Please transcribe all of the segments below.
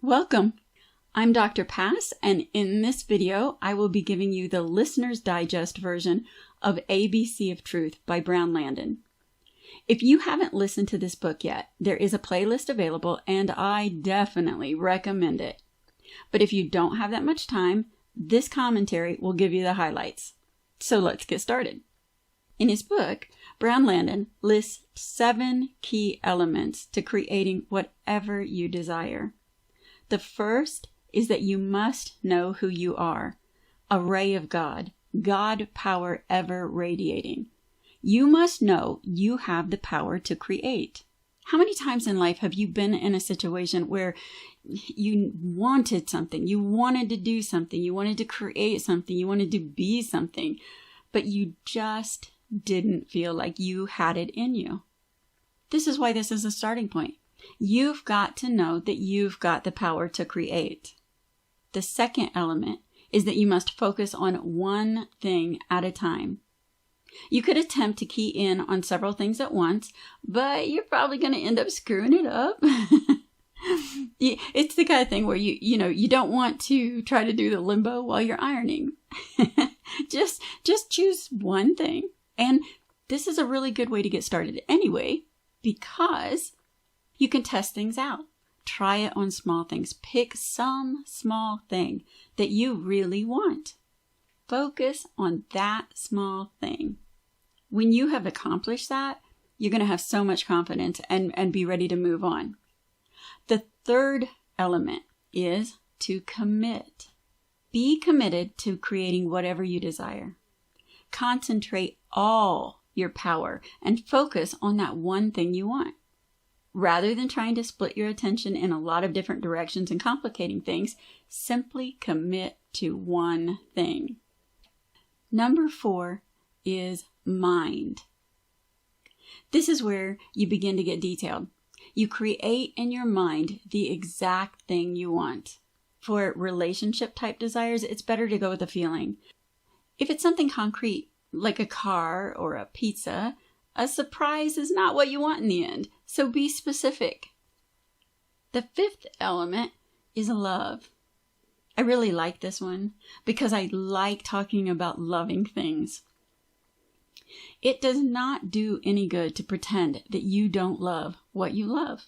Welcome. I'm Dr. Pass, and in this video, I will be giving you the Listener's Digest version of ABC of Truth by Brown Landone. If you haven't listened to this book yet, there is a playlist available, and I definitely recommend it. But if you don't have that much time, this commentary will give you the highlights. So let's get started. In his book, Brown Landone lists 7 key elements to creating whatever you desire. The first is that you must know who you are, a ray of God, God power ever radiating. You must know you have the power to create. How many times in life have you been in a situation where you wanted something, you wanted to do something, you wanted to create something, you wanted to be something, but you just didn't feel like you had it in you? This is why this is a starting point. You've got to know that you've got the power to create. The second element is that you must focus on one thing at a time. You could attempt to key in on several things at once, but you're probably going to end up screwing it up. It's the kind of thing where you don't want to try to do the limbo while you're ironing. Just choose one thing. And this is a really good way to get started anyway, because you can test things out. Try it on small things. Pick some small thing that you really want. Focus on that small thing. When you have accomplished that, you're going to have so much confidence and be ready to move on. The third element is to commit. Be committed to creating whatever you desire. Concentrate all your power and focus on that one thing you want. Rather than trying to split your attention in a lot of different directions and complicating things, simply commit to one thing. Number 4 is mind. This is where you begin to get detailed. You create in your mind the exact thing you want. For relationship type desires, it's better to go with a feeling. If it's something concrete, like a car or a pizza, a surprise is not what you want in the end, so be specific. The 5th element is love. I really like this one because I like talking about loving things. It does not do any good to pretend that you don't love what you love.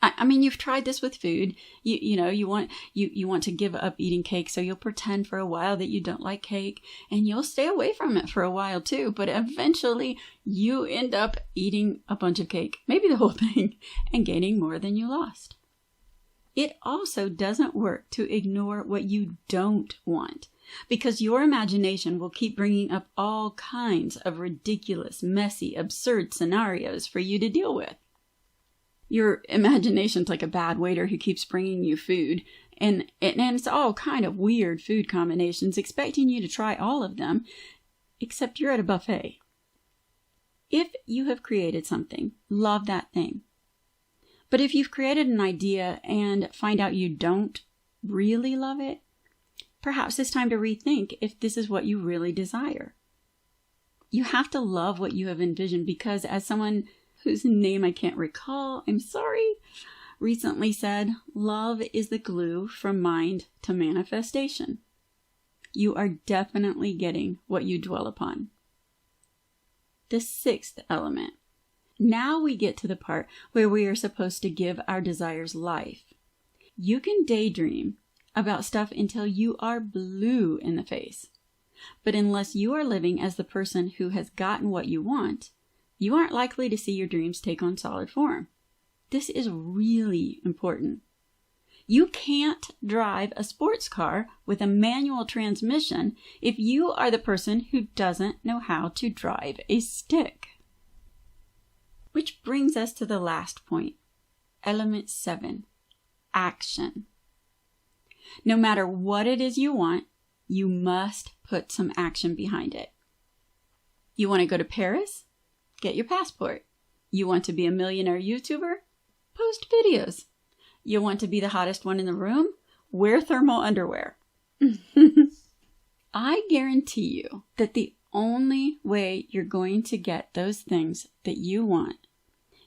I mean, you've tried this with food. You want to give up eating cake, so you'll pretend for a while that you don't like cake, and you'll stay away from it for a while too. But eventually, you end up eating a bunch of cake, maybe the whole thing, and gaining more than you lost. It also doesn't work to ignore what you don't want, because your imagination will keep bringing up all kinds of ridiculous, messy, absurd scenarios for you to deal with. Your imagination's like a bad waiter who keeps bringing you food, and it's all kind of weird food combinations, expecting you to try all of them, except you're at a buffet. If you have created something, love that thing. But if you've created an idea and find out you don't really love it, perhaps it's time to rethink if this is what you really desire. You have to love what you have envisioned, because as someone whose name I can't recall, I'm sorry, recently said, love is the glue from mind to manifestation. You are definitely getting what you dwell upon. The 6th element. Now we get to the part where we are supposed to give our desires life. You can daydream about stuff until you are blue in the face. But unless you are living as the person who has gotten what you want, you aren't likely to see your dreams take on solid form. This is really important. You can't drive a sports car with a manual transmission if you are the person who doesn't know how to drive a stick. Which brings us to the last point, element 7, action. No matter what it is you want, you must put some action behind it. You want to go to Paris? Get your passport. You want to be a millionaire YouTuber? Post videos. You want to be the hottest one in the room? Wear thermal underwear. I guarantee you that the only way you're going to get those things that you want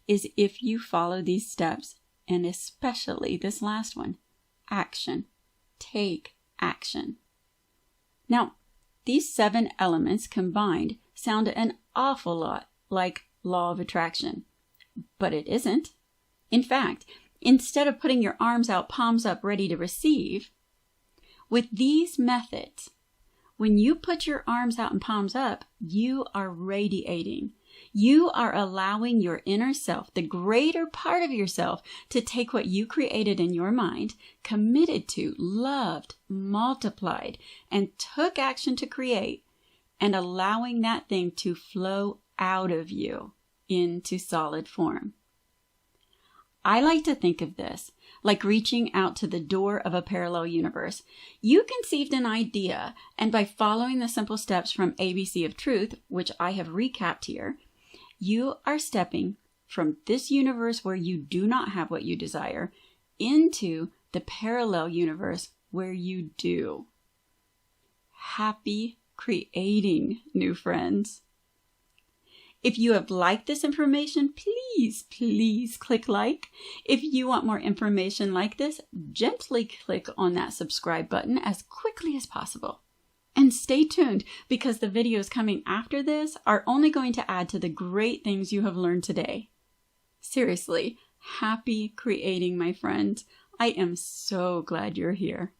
is if you follow these steps, and especially this last one, action. Take action. Now, these 7 elements combined sound an awful lot like law of attraction, but it isn't. In fact, instead of putting your arms out, palms up, ready to receive, with these methods, when you put your arms out and palms up, you are radiating. You are allowing your inner self, the greater part of yourself, to take what you created in your mind, committed to, loved, multiplied, and took action to create, and allowing that thing to flow out of you into solid form. I like to think of this like reaching out to the door of a parallel universe. You conceived an idea, and by following the simple steps from ABC of Truth, which I have recapped here, you are stepping from this universe where you do not have what you desire into the parallel universe where you do. Happy creating, new friends. If you have liked this information, please click like. If you want more information like this, gently click on that subscribe button as quickly as possible. And stay tuned, because the videos coming after this are only going to add to the great things you have learned today. Seriously, happy creating, my friend. I am so glad you're here.